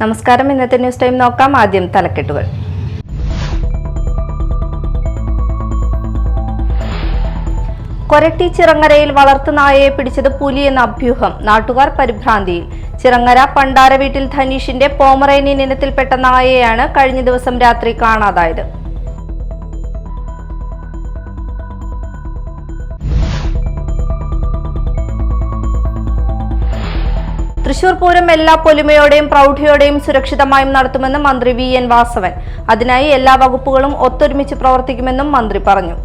നമസ്കാരം. ഇന്നത്തെ news time നോക്കാം. ആദ്യം തലക്കെട്ടുകൾ. കൊരട്ടി ചിറങ്ങരയിൽ വളർത്തുനായയെ പിടിച്ചത് പുലിയെന്ന അഭ്യൂഹം. നാട്ടുകാർ പരിഭ്രാന്തിയിൽ. ചിറങ്ങര പണ്ടാര വീട്ടിൽ ധനീഷിന്റെ പോമറേനിയൻ ഇനത്തിൽപ്പെട്ട നായയെയാണ് കഴിഞ്ഞ ദിവസം രാത്രി കാണാതായത്. തൃശൂർ പൂരം എല്ലാ പൊലിമയോടെയും പ്രൗഢിയോടെയും സുരക്ഷിതമായും നടത്തുമെന്ന് മന്ത്രി വി.എൻ. വാസവൻ. അതിനായി എല്ലാ വകുപ്പുകളും ഒത്തൊരുമിച്ച് പ്രവർത്തിക്കുമെന്നും മന്ത്രി പറഞ്ഞു.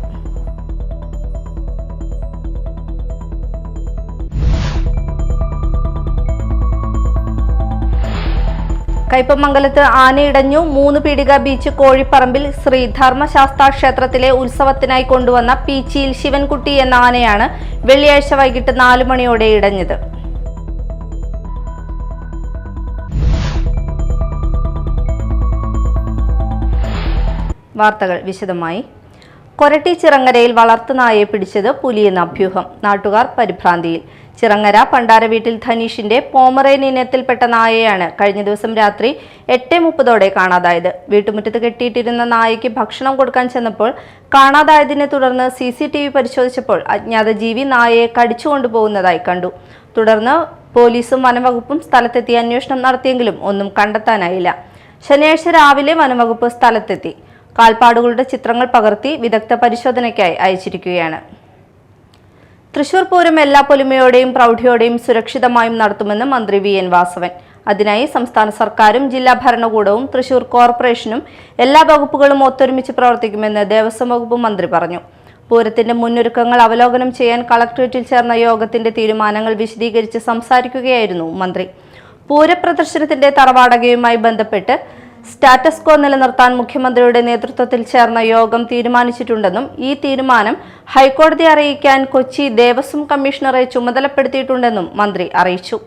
കയ്പമംഗലത്ത് ആനയിടഞ്ഞു. 3 പീടിക ബീച്ച് കോഴിപ്പറമ്പിൽ ശ്രീ ധർമ്മശാസ്താ ക്ഷേത്രത്തിലെ ഉത്സവത്തിനായി കൊണ്ടുവന്ന പീച്ചിയിൽ ശിവൻകുട്ടി എന്ന ആനയാണ് വെള്ളിയാഴ്ച വൈകിട്ട് 4 മണിയോടെ ഇടഞ്ഞത്. വാർത്തകൾ വിശദമായി. കൊരട്ടി ചിറങ്ങരയിൽ വളർത്തുനായയെ പിടിച്ചത് പുലിയെന്ന അഭ്യൂഹം. നാട്ടുകാർ പരിഭ്രാന്തിയിൽ. ചിറങ്ങര പണ്ടാര വീട്ടിൽ ധനീഷിന്റെ പോമറേനിയൻ ഇനത്തിൽപ്പെട്ട നായയാണ് കഴിഞ്ഞ ദിവസം രാത്രി 8:30 കാണാതായത്. വീട്ടുമുറ്റത്ത് കെട്ടിയിട്ടിരുന്ന നായയ്ക്ക് ഭക്ഷണം കൊടുക്കാൻ ചെന്നപ്പോൾ കാണാതായതിനെ തുടർന്ന് CCTV പരിശോധിച്ചപ്പോൾ അജ്ഞാത ജീവി നായയെ കടിച്ചുകൊണ്ടുപോകുന്നതായി കണ്ടു. തുടർന്ന് പോലീസും വനംവകുപ്പും സ്ഥലത്തെത്തി അന്വേഷണം നടത്തിയെങ്കിലും ഒന്നും കണ്ടെത്താനായില്ല. ശനിയാഴ്ച രാവിലെ വനംവകുപ്പ് സ്ഥലത്തെത്തി കാൽപ്പാടുകളുടെ ചിത്രങ്ങൾ പകർത്തി വിദഗ്ധ പരിശോധനയ്ക്കായി അയച്ചിരിക്കുകയാണ്. തൃശൂർ പൂരം എല്ലാ പൊലിമയോടെയും പ്രൗഢിയോടെയും സുരക്ഷിതമായും നടത്തുമെന്ന് മന്ത്രി വി.എൻ. വാസവൻ. അതിനായി സംസ്ഥാന സർക്കാരും ജില്ലാ ഭരണകൂടവും തൃശൂർ കോർപ്പറേഷനും എല്ലാ വകുപ്പുകളും ഒത്തൊരുമിച്ച് പ്രവർത്തിക്കുമെന്ന് ദേവസ്വം വകുപ്പ് മന്ത്രി പറഞ്ഞു. പൂരത്തിന്റെ മുന്നൊരുക്കങ്ങൾ അവലോകനം ചെയ്യാൻ കളക്ടറേറ്റിൽ ചേർന്ന യോഗത്തിന്റെ തീരുമാനങ്ങൾ വിശദീകരിച്ച് സംസാരിക്കുകയായിരുന്നു മന്ത്രി. പൂരപ്രദർശനത്തിന്റെ തറവാടകയുമായി ബന്ധപ്പെട്ട് സ്റ്റാറ്റസ് കോ നിലനിർത്താൻ മുഖ്യമന്ത്രിയുടെ നേതൃത്വത്തിൽ ചേർന്ന യോഗം തീരുമാനിച്ചിട്ടുണ്ടെന്നും ഈ തീരുമാനം ഹൈക്കോടതിയെ അറിയിക്കാൻ കൊച്ചി ദേവസ്വം കമ്മീഷണറെ ചുമതലപ്പെടുത്തിയിട്ടുണ്ടെന്നും മന്ത്രി അറിയിച്ചു.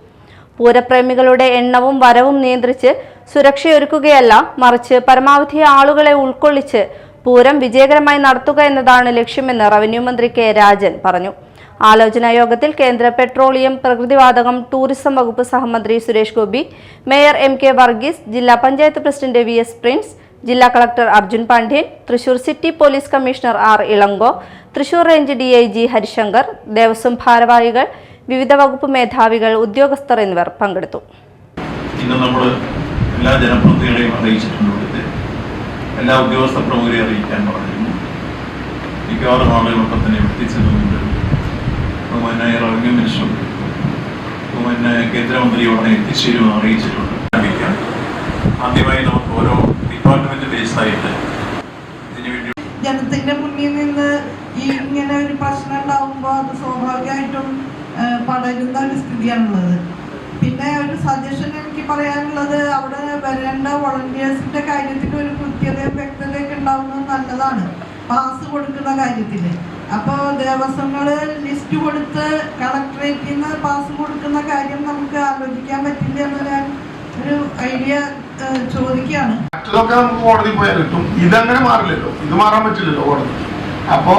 പൂരപ്രേമികളുടെ എണ്ണവും വരവും നിയന്ത്രിച്ച് സുരക്ഷയൊരുക്കുകയല്ല, മറിച്ച് പരമാവധി ആളുകളെ ഉൾക്കൊള്ളിച്ച് പൂരം വിജയകരമായി നടത്തുക എന്നതാണ് ലക്ഷ്യമെന്ന് റവന്യൂ മന്ത്രി കെ രാജൻ പറഞ്ഞു. ആലോചനാ യോഗത്തിൽ കേന്ദ്ര പെട്രോളിയം, പ്രകൃതിവാതകം, ടൂറിസം വകുപ്പ് സഹമന്ത്രി സുരേഷ് ഗോപി, മേയർ M.K. വർഗീസ്, ജില്ലാ പഞ്ചായത്ത് പ്രസിഡന്റ് V.S. പ്രിൻസ്, ജില്ലാ collector Arjun Pandian, Thrissur city police commissioner R. Ilango, Thrissur range DIG Harishankar, Devaswom ഭാരവാഹികൾ, വിവിധ വകുപ്പ് മേധാവികൾ, ഉദ്യോഗസ്ഥർ എന്നിവർ പങ്കെടുത്തു. ഇന്ന് നമ്മൾ എല്ലാ ജനപ്രതിനിധികളെയും അറിയിച്ചിട്ടുണ്ട്. എല്ലാ ഉദ്യോഗസ്ഥ പ്രമുഖരെ അറിയിക്കാൻ പറഞ്ഞിരുന്നു. മിക്കവാറും ആളുകളൊക്കെ തന്നെ എത്തിച്ചതുകൊണ്ട് റവന്യൂ മിനിസ്റ്ററും കേന്ദ്രമന്ത്രിയോടെ എത്തിച്ചേരുമെന്ന് അറിയിച്ചിട്ടുണ്ട്. ആദ്യമായി നമുക്ക് ഓരോ ഡിപ്പാർട്ട്മെന്റ് ബേസായിട്ട് ഇതിനുവേണ്ടി ജനത്തിന്റെ മുന്നിൽ നിന്ന് ഇങ്ങനെ ഒരു പ്രശ്നം ഉണ്ടാവുമ്പോൾ അത് സ്വാഭാവികമായിട്ടും പടരുന്ന ഒരു സ്ഥിതിയാണുള്ളത്. പിന്നെ ഒരു സജഷൻ എനിക്ക് പറയാനുള്ളത്, അവിടെ വരേണ്ട വോളണ്ടിയേഴ്സിന്റെ കാര്യത്തിൽ ഒരു കൃത്യതയും വ്യക്തതയൊക്കെ ഉണ്ടാവുന്നത് നല്ലതാണ്. പാസ് കൊടുക്കുന്ന കാര്യത്തിൽ അപ്പോൾ ദേവസ്വങ്ങള് ലിസ്റ്റ് കൊടുത്ത് കളക്ടറേറ്റിൽ നിന്ന് പാസ് കൊടുക്കുന്ന കാര്യം നമുക്ക് ആലോചിക്കാൻ പറ്റില്ല എന്ന് ഞാൻ ഒരു ഐഡിയ ചോദിക്കുകയാണ്. മറ്റതൊക്കെ നമുക്ക് കോടതി പോയാൽ കിട്ടും. ഇതങ്ങനെ മാറില്ലല്ലോ, ഇത് മാറാൻ പറ്റില്ലല്ലോ കോടതി. അപ്പോ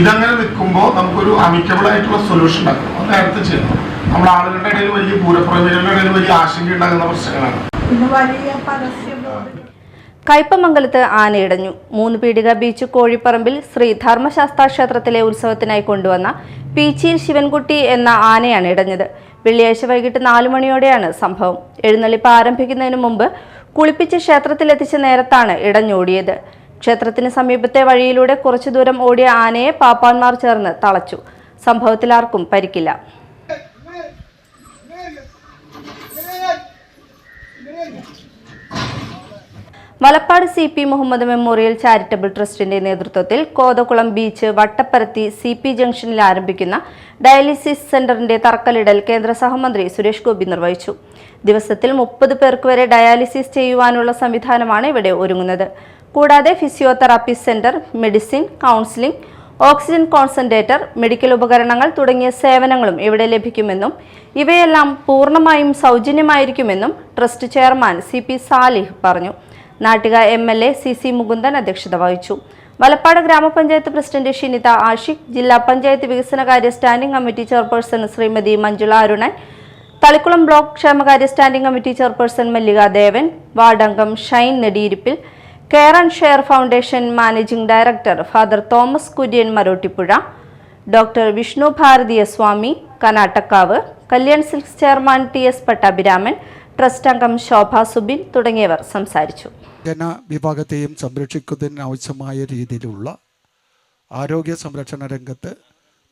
ഇതങ്ങനെ നിൽക്കുമ്പോൾ നമുക്കൊരു അമിക്കബിൾ ആയിട്ടുള്ള സൊല്യൂഷൻ ഉണ്ടാക്കണം. അത് നേരത്തെ ചെയ്യണം. നമ്മുടെ ആളുകളുടെ ഇടയിൽ വലിയ പൂരപ്രേമികളുടെ ഇടയിൽ വലിയ ആശങ്ക ഉണ്ടാകുന്ന പ്രശ്നങ്ങളാണ്. പിന്നെ വലിയ പരസ്യ കയ്പമംഗലത്ത് ആനയിടഞ്ഞു. 3 പീടിക ബീച്ച് കോഴിപ്പറമ്പിൽ ശ്രീ ധർമ്മശാസ്താ ക്ഷേത്രത്തിലെ ഉത്സവത്തിനായി കൊണ്ടുവന്ന പീച്ചിയിൽ ശിവൻകുട്ടി എന്ന ആനയാണ് ഇടഞ്ഞത്. വെള്ളിയാഴ്ച വൈകിട്ട് 4 മണിയോടെയാണ് സംഭവം. എഴുന്നള്ളിപ്പ് ആരംഭിക്കുന്നതിന് മുമ്പ് കുളിപ്പിച്ച് ക്ഷേത്രത്തിലെത്തിച്ച നേരത്താണ് ഇടഞ്ഞോടിയത്. ക്ഷേത്രത്തിന് സമീപത്തെ വഴിയിലൂടെ കുറച്ചു ദൂരം ഓടിയ ആനയെ പാപ്പാന്മാർ ചേർന്ന് തളച്ചു. സംഭവത്തിൽ ആർക്കും പരിക്കില്ല. Valappad CP Muhammad memorial charitable ട്രസ്റ്റിന്റെ നേതൃത്വത്തിൽ കോതകുളം ബീച്ച് വട്ടപ്പരത്തി CP ജംഗ്ഷനിൽ ആരംഭിക്കുന്ന ഡയാലിസിസ് സെന്ററിന്റെ തറക്കല്ലിടൽ കേന്ദ്ര സഹമന്ത്രി സുരേഷ് ഗോപി നിർവഹിച്ചു. ദിവസത്തിൽ 30 പേർക്ക് വരെ ഡയാലിസിസ് ചെയ്യുവാനുള്ള സംവിധാനമാണ് ഇവിടെ ഒരുങ്ങുന്നത്. കൂടാതെ physiotherapy centre, medicine, counselling, oxygen concentrator, medical ഉപകരണങ്ങൾ തുടങ്ങിയ സേവനങ്ങളും ഇവിടെ ലഭിക്കുമെന്നും ഇവയെല്ലാം പൂർണ്ണമായും സൗജന്യമായിരിക്കുമെന്നും ട്രസ്റ്റ് ചെയർമാൻ CP സാലിഹ് പറഞ്ഞു. നാട്ടിക MLA CC മുകുന്ദൻ അധ്യക്ഷത വഹിച്ചു. വലപ്പാട് ഗ്രാമപഞ്ചായത്ത് പ്രസിഡന്റ് ഷിനിത ആഷിഖ്, ജില്ലാ പഞ്ചായത്ത് വികസനകാര്യ standing committee chairperson Shrimati Manjula Arunan, Thalikulam block ക്ഷേമകാര്യ standing committee chairperson Mallika Devan, ward അംഗം Shine Nediyirippil, care and share foundation managing director father Thomas Kurian Marottippuzha, doctor Vishnu Bharatiya Swami Kanattakkavu, Kalyan silks chairman TS Pattabhiraman, trust അംഗം ശോഭ സുബിൻ തുടങ്ങിയവർ സംസാരിച്ചു. ജനവിഭാഗത്തെയും സംരക്ഷിക്കുന്നതിന് ആവശ്യമായ രീതിയിലുള്ള ആരോഗ്യ സംരക്ഷണ രംഗത്ത്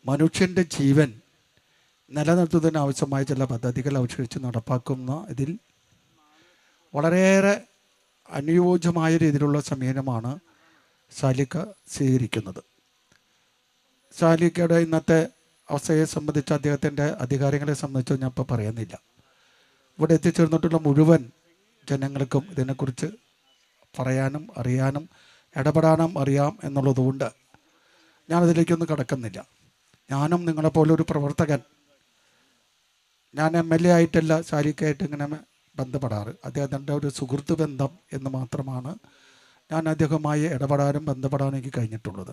മനുഷ്യൻ്റെ ജീവൻ നിലനിർത്തുന്നതിന് ആവശ്യമായ ചില പദ്ധതികൾ ആവിഷ്കരിച്ച് നടപ്പാക്കുന്ന ഇതിൽ വളരെയേറെ അനുയോജ്യമായ രീതിയിലുള്ള സമീപനമാണ് ശാലിക സ്വീകരിക്കുന്നത്. ശാലികയുടെ ഇന്നത്തെ അവസ്ഥയെ സംബന്ധിച്ച് അദ്ദേഹത്തിൻ്റെ അധികാരങ്ങളെ സംബന്ധിച്ച് ഞാൻ ഇപ്പോൾ പറയുന്നില്ല. ഇവിടെ എത്തിച്ചേർന്നിട്ടുള്ള മുഴുവൻ ജനങ്ങൾക്കും ഇതിനെക്കുറിച്ച് പറയാനും അറിയാനും ഇടപെടാനും അറിയാം എന്നുള്ളതുകൊണ്ട് ഞാനതിലേക്കൊന്നും കടക്കുന്നില്ല. ഞാനും നിങ്ങളെപ്പോലൊരു പ്രവർത്തകൻ, ഞാൻ MLA ആയിട്ടല്ല ശാലികയായിട്ട് ഇങ്ങനെ ബന്ധപ്പെടാറ്. അദ്ദേഹത്തിൻ്റെ ഒരു സുഹൃത്ത് ബന്ധം എന്ന് മാത്രമാണ് ഞാൻ അദ്ദേഹവുമായി ഇടപെടാനും ബന്ധപ്പെടാനും എനിക്ക് കഴിഞ്ഞിട്ടുള്ളത്.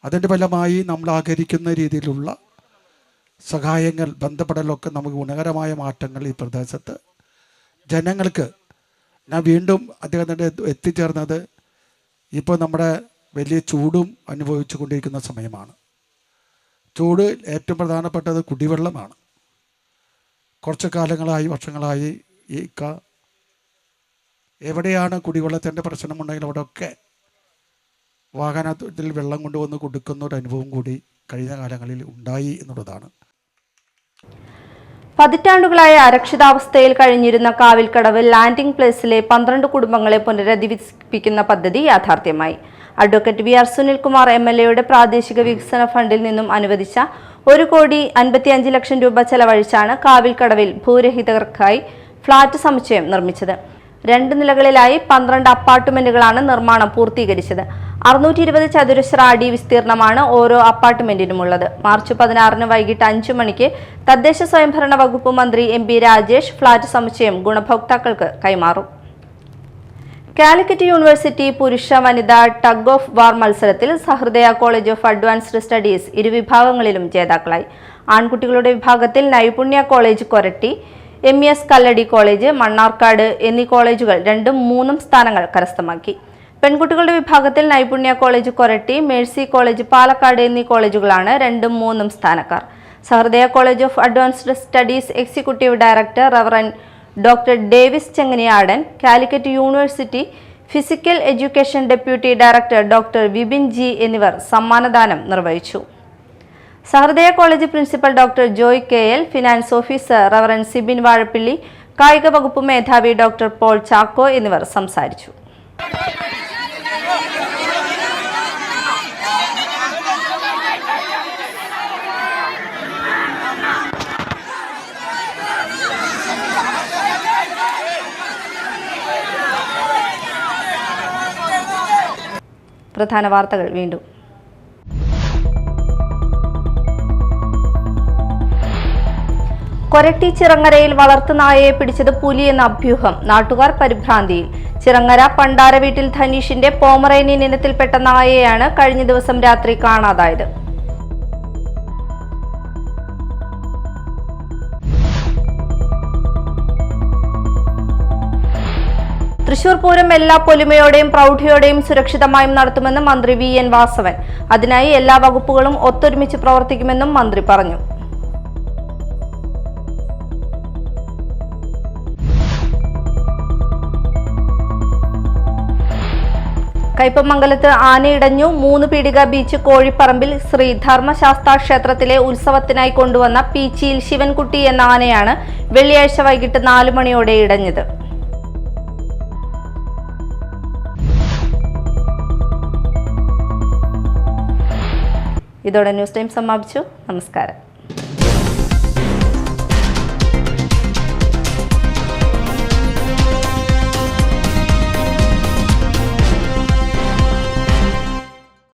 അതിൻ്റെ ഫലമായി നമ്മൾ ആഗ്രഹിക്കുന്ന രീതിയിലുള്ള സഹായങ്ങൾ, ബന്ധപ്പെടലൊക്കെ നമുക്ക് ഗുണകരമായ മാറ്റങ്ങൾ ഈ പ്രദേശത്ത് ജനങ്ങൾക്ക്. ഞാൻ വീണ്ടും അദ്ദേഹത്തിൻ്റെ എത്തിച്ചേർന്നത് ഇപ്പോൾ നമ്മുടെ വലിയ ചൂടും അനുഭവിച്ചു കൊണ്ടിരിക്കുന്ന സമയമാണ്. ചൂട് ഏറ്റവും പ്രധാനപ്പെട്ടത് കുടിവെള്ളമാണ്. കുറച്ച് കാലങ്ങളായി, വർഷങ്ങളായി എവിടെയാണ് കുടിവെള്ളത്തിൻ്റെ പ്രശ്നമുണ്ടെങ്കിൽ അവിടെയൊക്കെ വാഹനത്തിൽ വെള്ളം കൊണ്ടുവന്ന് കൊടുക്കുന്ന ഒരു അനുഭവം കൂടി കഴിഞ്ഞ കാലങ്ങളിൽ ഉണ്ടായി എന്നുള്ളതാണ്. പതിറ്റാണ്ടുകളായി അരക്ഷിതാവസ്ഥയിൽ കഴിഞ്ഞിരുന്ന കാവിൽക്കടവ് ലാൻഡിംഗ് പ്ലേസിലെ 12 കുടുംബങ്ങളെ പുനരധിവസിപ്പിക്കുന്ന പദ്ധതി യാഥാർത്ഥ്യമായി. അഡ്വക്കേറ്റ് VR സുനിൽകുമാർ MLAയുടെ പ്രാദേശിക വികസന ഫണ്ടിൽ നിന്നും അനുവദിച്ച 1,55,00,000 രൂപ ചെലവഴിച്ചാണ് കാവിൽക്കടവിൽ ഭൂരഹിതർക്കായി ഫ്ളാറ്റ് സമുച്ചയം നിർമ്മിച്ചത്. 2 നിലകളിലായി 12 അപ്പാർട്ട്മെന്റുകളാണ് നിർമ്മാണം പൂർത്തീകരിച്ചത്. 620 ചതുരശ്ര അടി വിസ്തീർണമാണ് ഓരോ അപ്പാർട്ട്മെന്റിനുമുള്ളത്. മാർച്ച് 16 വൈകിട്ട് 5 മണിക്ക് തദ്ദേശ സ്വയംഭരണ വകുപ്പ് മന്ത്രി MP രാജേഷ് ഫ്ളാറ്റ് സമുച്ചയം ഗുണഭോക്താക്കൾക്ക് കൈമാറും. കാലിക്കറ്റ് യൂണിവേഴ്സിറ്റി പുരുഷ വനിതാ ടഗ് ഓഫ് വാർ മത്സരത്തിൽ Sahrudaya college of advanced studies ഇരുവിഭാഗങ്ങളിലും ജേതാക്കളായി. ആൺകുട്ടികളുടെ വിഭാഗത്തിൽ Naipunya college Koratty, MES Kalladi college, Mannarkkad എന്നീ കോളേജുകൾ 2ഉം 3ഉം സ്ഥാനങ്ങൾ കരസ്ഥമാക്കി. പെൺകുട്ടികളുടെ വിഭാഗത്തിൽ Naipunya college Koratty, Mercy college Palakkad എന്നീ കോളേജുകളാണ് 2ഉം 3ഉം സ്ഥാനക്കാർ. Sahrudaya college of advanced studies executive director reverend doctor Davis Chenganiyadan, Calicut university physical education deputy director doctor Vipin G എന്നിവർ സമ്മാനദാനം നിർവഹിച്ചു. Sahrudaya college principal doctor Joy KL, finance officer reverend Sibin Vazhappilly, കായിക വകുപ്പ് മേധാവി ഡോക്ടർ പോൾ ചാക്കോ എന്നിവർ സംസാരിച്ചു. പ്രധാന വാർത്തകൾ വീണ്ടും. കൊരട്ടി ചിറങ്ങരയിൽ വളർത്തുനായയെ പിടിച്ചത് പുലിയെന്ന അഭ്യൂഹം, നാട്ടുകാർ പരിഭ്രാന്തിയിൽ. ചിറങ്ങര പണ്ടാര വീട്ടിൽ ധനീഷിന്റെ പോമറേനിയൻ ഇനത്തിൽപ്പെട്ട നായയെയാണ് കഴിഞ്ഞ ദിവസം രാത്രി കാണാതായത്. തൃശൂർ പൂരം എല്ലാ പൊലിമയോടെയും പ്രൗഢിയോടെയും സുരക്ഷിതമായും നടത്തുമെന്ന് മന്ത്രി VN വാസവൻ. അതിനായി എല്ലാ വകുപ്പുകളും ഒത്തൊരുമിച്ച് പ്രവർത്തിക്കുമെന്നും മന്ത്രി പറഞ്ഞു. കയ്പമംഗലത്ത് ആനയിടഞ്ഞു. 3 പീടിക ബീച്ച് കോഴിപ്പറമ്പിൽ ശ്രീ ധർമ്മശാസ്താ ക്ഷേത്രത്തിലെ ഉത്സവത്തിനായി കൊണ്ടുവന്ന പീച്ചിയിൽ ശിവൻകുട്ടി എന്ന ആനയാണ് വെള്ളിയാഴ്ച വൈകിട്ട് 4 മണിയോടെ ഇടഞ്ഞത്. ഇതോടെ ന്യൂസ് ടൈം സമാപിച്ചു. നമസ്കാരം.